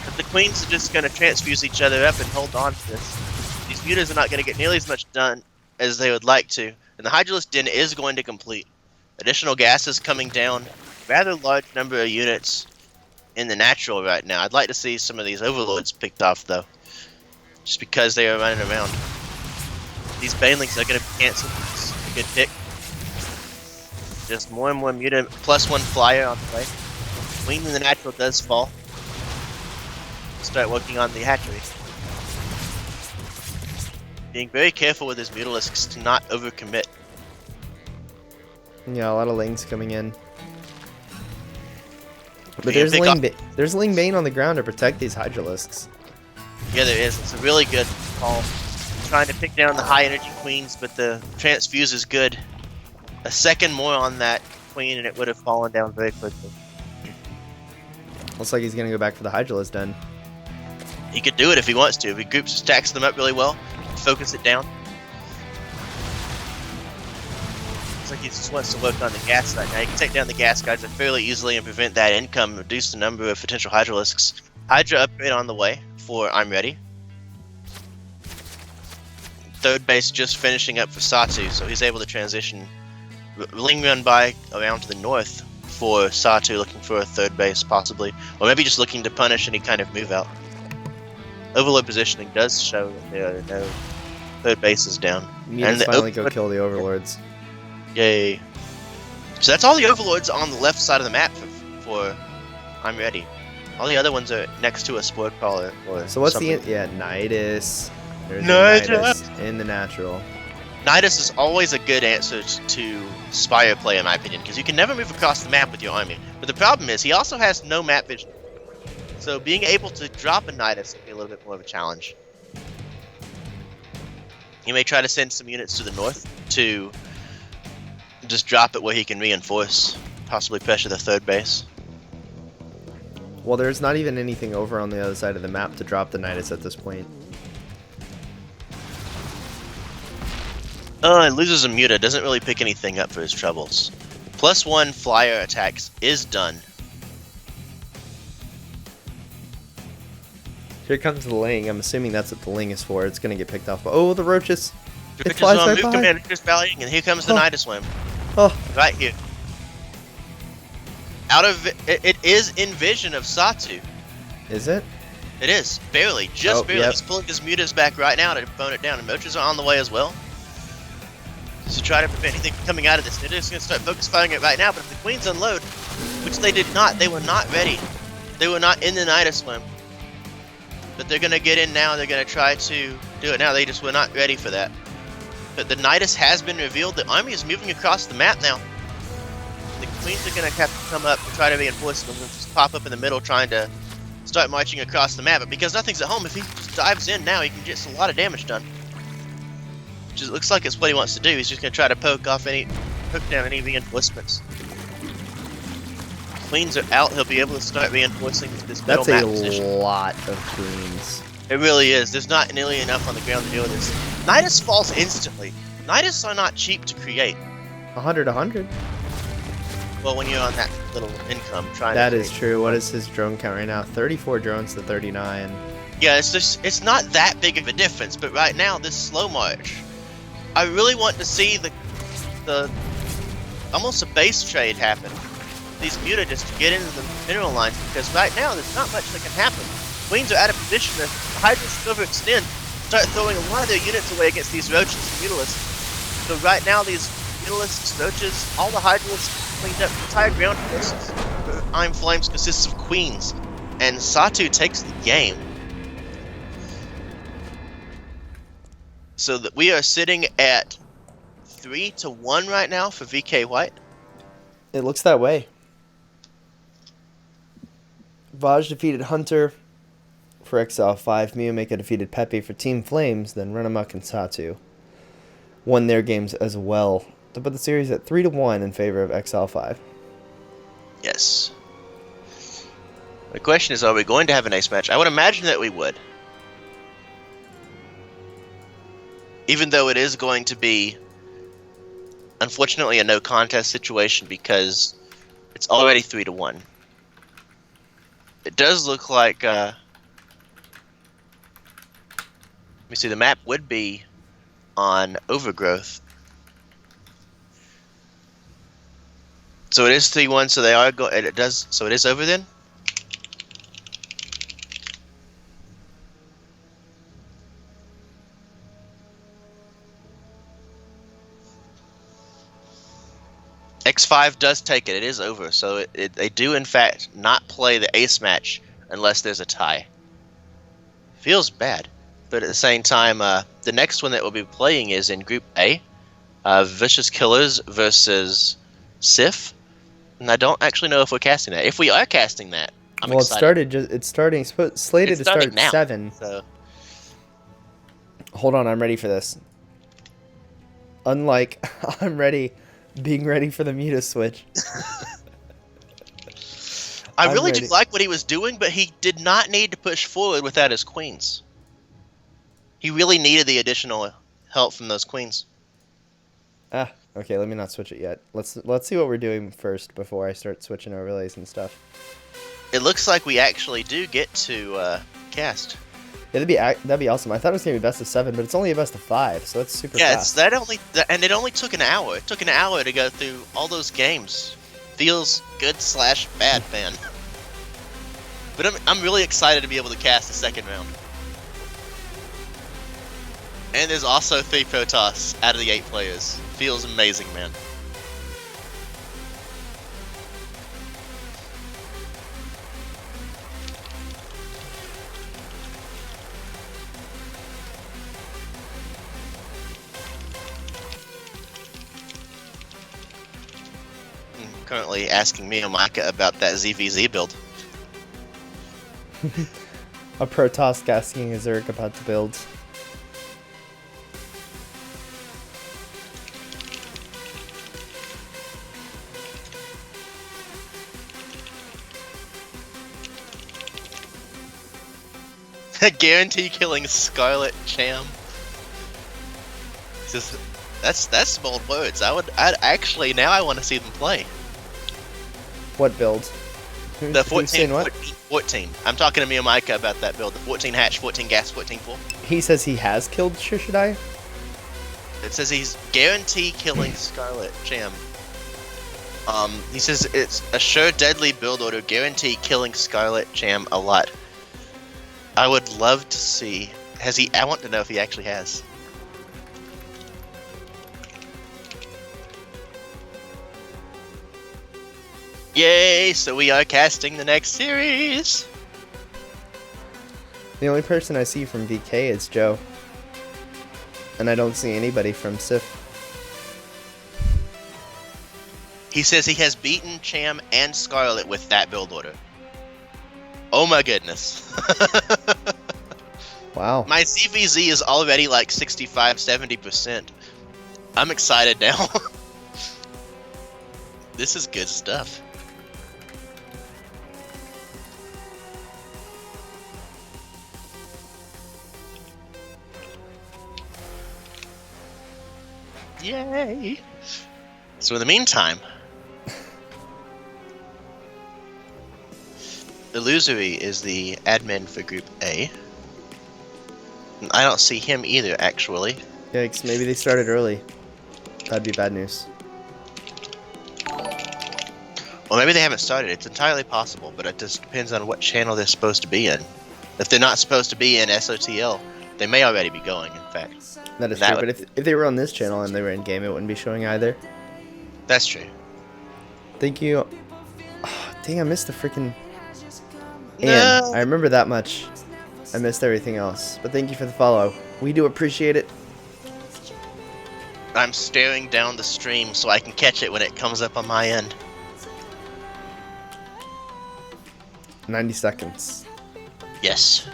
But the queens are just going to transfuse each other up and hold on to this. These mutas are not going to get nearly as much done as they would like to. And the Hydralisk Den is going to complete. Additional gases coming down. Rather large number of units in the natural right now. I'd like to see some of these overlords picked off though. Just because they are running around. These banelings are going to be cancelled. It's a good pick. Just more and more mutant, +1 flyer on the way. Queen in the natural does fall. Start working on the hatchery. Being very careful with his Mutalisks to not overcommit. Yeah, a lot of Lings coming in. But there's Ling Bane on the ground to protect these Hydralisks. Yeah, there is. It's a really good call. Trying to pick down the high energy queens, but the transfuse is good. A second more on that queen and it would have fallen down very quickly. Looks like he's gonna go back for the Hydralisk Den. He could do it if he wants to. If he groups stacks them up really well, focus it down. Looks like he just wants to work on the gas right now. He can take down the gas guys fairly easily and prevent that income, reduce the number of potential Hydralisks. Hydra upgrade on the way for I'm ready. Third base just finishing up for Satu, so he's able to transition. Ling run by around to the north for Satu, looking for a third base possibly, or maybe just looking to punish any kind of move out. Overlord positioning does show that there are no third bases down. Mutas finally go kill the overlords. Yay! So that's all the overlords on the left side of the map for I'm ready. All the other ones are next to a spore crawler or so what's something. Nidus? There's Nidus in the natural. Nidus is always a good answer to Spire play, in my opinion, because you can never move across the map with your army. But the problem is, he also has no map vision. So being able to drop a Nidus can be a little bit more of a challenge. He may try to send some units to the north to just drop it where he can reinforce, possibly pressure the third base. Well, there's not even anything over on the other side of the map to drop the Nidus at this point. It loses a Muta, doesn't really pick anything up for his troubles. +1 flyer attacks is done. Here comes the Ling. I'm assuming that's what the Ling is for. It's going to get picked off. Oh, the roaches. It Roaches flies on right move by. command, just rallying, and here comes the Nidus Swim. Oh, Right here. Out of it is in vision of Satu. is it? It is, barely, just Oh, barely. yep. He's pulling his mutas back right now to bone it down, and Mochas are on the way as well. To try to prevent anything from coming out of this. They're just going to start focus firing it right now, but if the Queens unload, which they did not, they were not ready. They were not in the Nidus Swim. But they're going to get in now, they're going to try to do it now. They just were not ready for that. But the Nidus has been revealed. The army is moving across the map now. The Queens are going to have to come up and try to reinforce them and just pop up in the middle trying to start marching across the map. But because nothing's at home, if he just dives in now, he can get a lot of damage done. Which is, looks like it's what he wants to do. He's just going to try to poke down any reinforcements. Queens are out. He'll be able to start reinforcing this middle That's map a position. lot of Queens. It really is. There's not nearly enough on the ground to deal with this. Nidus falls instantly. Nidus are not cheap to create. 100. Well, when you're on that little income trying That to is create. true. What is his drone count right now? 34 drones to 39. Yeah, it's not that big of a difference, but right now, this slow march, I really want to see the almost a base trade happen. These Muta just to get into the mineral lines, because right now, there's not much that can happen. Queens are out of position to Hydras overextend, start throwing a lot of their units away against these Roaches and Mutalisks. So right now, these Mutalisks, Roaches, all the Hydras cleaned up entire ground forces. Iron Flames consists of Queens, and Satu takes the game. So that we are sitting at 3-1 right now for VK White. It looks that way. Vaj defeated Hunter for Exile 5. Miyameka defeated Pepe for Team Flames. Then Renamuk and Satu won their games as well to put the series at 3-1 in favor of Exile 5. Yes. The question is, are we going to have an ace match? I would imagine that we would. Even though it is going to be, unfortunately, a no contest situation because it's already 3-1. It does look like, let me see, the map would be on Overgrowth. So it is 3-1, so they are so it is over then? X5 does take it. It is over. So they do, in fact, not play the ace match unless there's a tie. Feels bad. But at the same time, the next one that we'll be playing is in Group A. Vicious Killers versus Sif. And I don't actually know if we're casting that. If we are casting that, I'm excited. It's slated to start now, at 7. So. Hold on, I'm ready for this. Unlike being ready for the Muta switch. I really do like what he was doing, but he did not need to push forward without his queens. He really needed the additional help from those queens. Okay, let me not switch it yet. Let's see what we're doing first before I start switching overlays and stuff. It looks like we actually do get to cast. Yeah, that'd be awesome. I thought it was gonna be best of 7, but it's only a best of 5, so that's super fast. And it only took an hour. It took an hour to go through all those games. Feels good/bad, man. But I'm really excited to be able to cast the second round. And there's also 3 Protoss out of the 8 players. Feels amazing, man. I'm currently asking Miyamaka about that ZVZ build. A Protoss asking is Zerg about to build. Guarantee killing Scarlet Cham. That's bold words. I'd actually, now I want to see them play. What build? The 14. I'm talking to Miyamaka about that build. The 14 hatch, 14 gas, 14 full. He says he has killed Shishidai? It says he's guarantee killing Scarlet Cham. He says it's a sure deadly build order, guarantee killing Scarlet Cham a lot. I would love to see. I want to know if he actually has. Yay! So we are casting the next series. The only person I see from VK is Joe. And I don't see anybody from Sif. He says he has beaten Cham and Scarlet with that build order. Oh my goodness. Wow. My CVZ is already like 65-70%. I'm excited now. This is good stuff. Yay! So in the meantime, Illusory is the admin for Group A. I don't see him either, actually. Yikes, maybe they started early. That'd be bad news. Well, maybe they haven't started. It's entirely possible, but it just depends on what channel they're supposed to be in. If they're not supposed to be in SOTL, they may already be going, in fact. That is true, but if they were on this channel and they were in game, it wouldn't be showing either. That's true. Thank you. Oh, dang, I missed the freaking... No. And I remember that much. I missed everything else. But thank you for the follow. We do appreciate it. I'm staring down the stream so I can catch it when it comes up on my end. 90 seconds. Yes.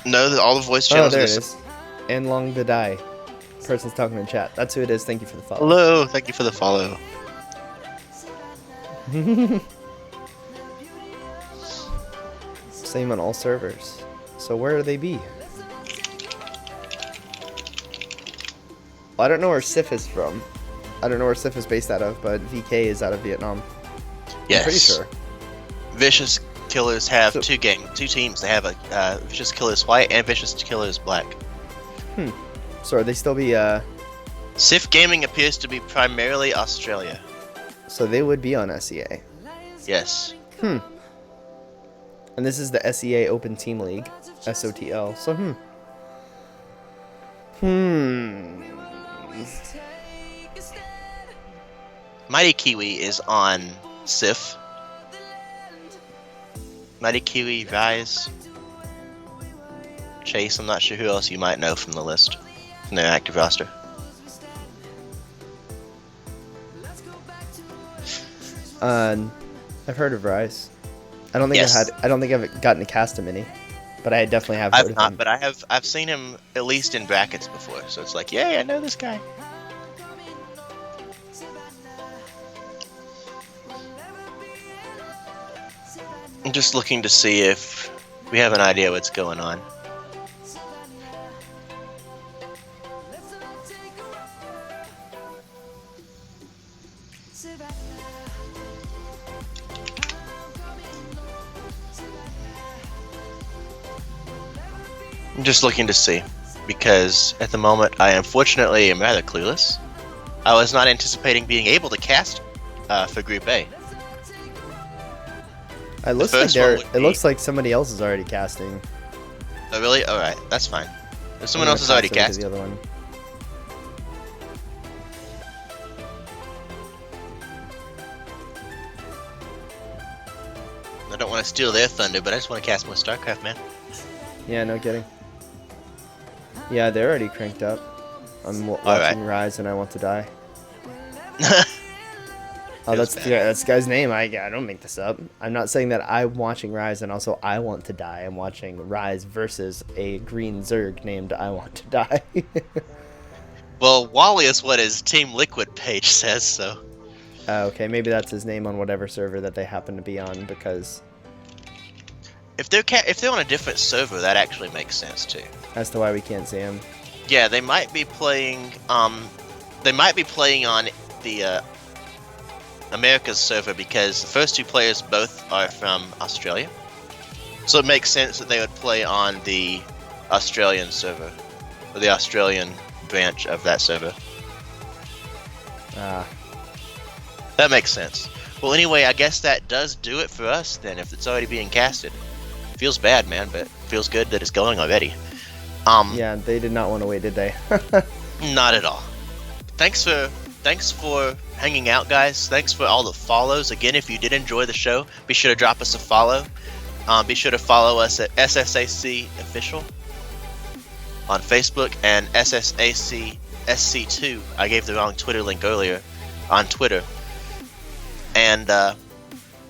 No, all the voice Oh, channels. there it is. And long to die. Person's talking in chat. That's who it is. Thank you for the follow. Hello, thank you for the follow. Same on all servers. So where do they be? Well, I don't know where Sif is from. I don't know where Sif is based out of, but VK is out of Vietnam. Yes. I'm pretty sure. Vicious Killers have two teams. They have a Vicious Killers White and Vicious Killers Black. So are they still be, Sif Gaming appears to be primarily Australia. so they would be on SEA. Yes. And this is the SEA Open Team League, SOTL. So, Mighty Kiwi is on Sif. Mighty Kiwi, Rise, Chase. I'm not sure who else you might know from the list, from their active roster. I've heard of Rise. I don't think I've gotten to cast him any, but I definitely have heard I've of not, him. but I've seen him at least in brackets before, so it's like, yay, I know this guy. I'm just looking to see if we have an idea what's going on. I'm just looking to see, because at the moment I unfortunately am rather clueless. I was not anticipating being able to cast for Group A. It looks like somebody else is already casting. Oh really? Alright, that's fine. If someone else has already cast. The other one. I don't want to steal their thunder, but I just want to cast more StarCraft, man. Yeah, no kidding. Yeah, they're already cranked up. I'm watching Rise and I Want to Die. Oh, that's the guy's name. I don't make this up. I'm not saying that I'm watching Rise and also I Want to Die. I'm watching Rise versus a green Zerg named I Want to Die. Well, Wally is what his Team Liquid page says, so. Okay, maybe that's his name on whatever server that they happen to be on, because if they're on a different server, that actually makes sense too. as to why we can't see him. Yeah, they might be playing. They might be playing on the America's server because the first two players both are from Australia. So it makes sense that they would play on the Australian server, or the Australian branch of that server. That makes sense. Well, anyway, I guess that does do it for us then, if it's already being casted. Feels bad, man, but feels good that it's going already. Yeah, they did not want to wait, did they? Not at all. Thanks for hanging out, guys. Thanks for all the follows. Again, if you did enjoy the show, be sure to drop us a follow. Be sure to follow us at SSAC Official on Facebook and SSAC SC2. I gave the wrong Twitter link earlier on Twitter. And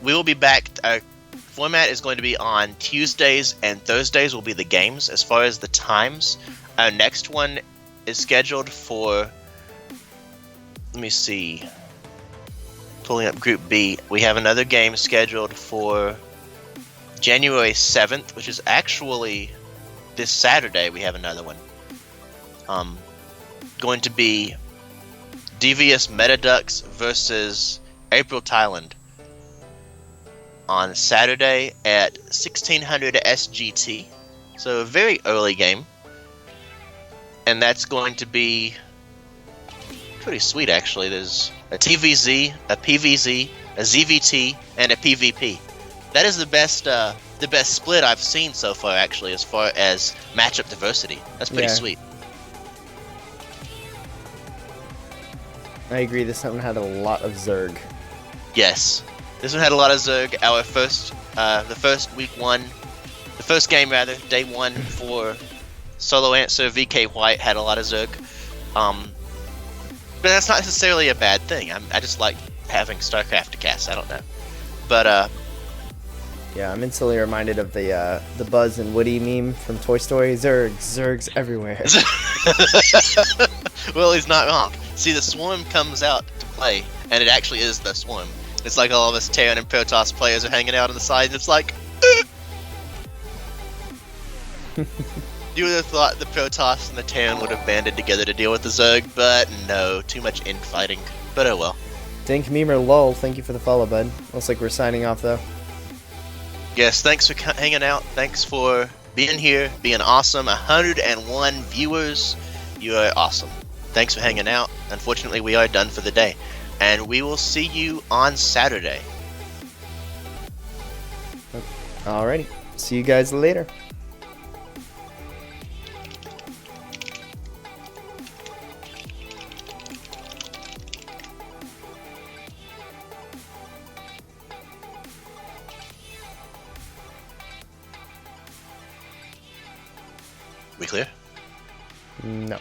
we will be back. Our format is going to be on Tuesdays and Thursdays will be the games. As far as the times, our next one is scheduled for, let me see, pulling up Group B. We have another game scheduled for January 7th, which is actually this Saturday. We have another one. Going to be Devious Metaducks versus April Thailand on Saturday at 1600 SGT. So a very early game. And that's going to be pretty sweet, actually. There's a TVZ, a PVZ, a ZVT, and a PvP. That is the best split I've seen so far, actually, as far as matchup diversity. That's pretty sweet. I agree, this one had a lot of Zerg. Yes. This one had a lot of Zerg. Our first, the first game rather, day 1 for Solo Answer VK White had a lot of Zerg. But that's not necessarily a bad thing. I just like having StarCraft to cast. I don't know, but Yeah, I'm instantly reminded of the Buzz and Woody meme from Toy Story. Zergs everywhere. Well, he's not wrong. See, the Swarm comes out to play, and it actually is the Swarm. It's like all of us Terran and Protoss players are hanging out on the side, and it's like... You would have thought the Protoss and the Terran would have banded together to deal with the Zerg, but no, too much infighting. But oh well. Dink Memer lol, thank you for the follow, bud. Looks like we're signing off, though. Yes, thanks for hanging out. Thanks for being here, being awesome. 101 viewers. You are awesome. Thanks for hanging out. Unfortunately, we are done for the day. And we will see you on Saturday. Alrighty. See you guys later. We clear? No.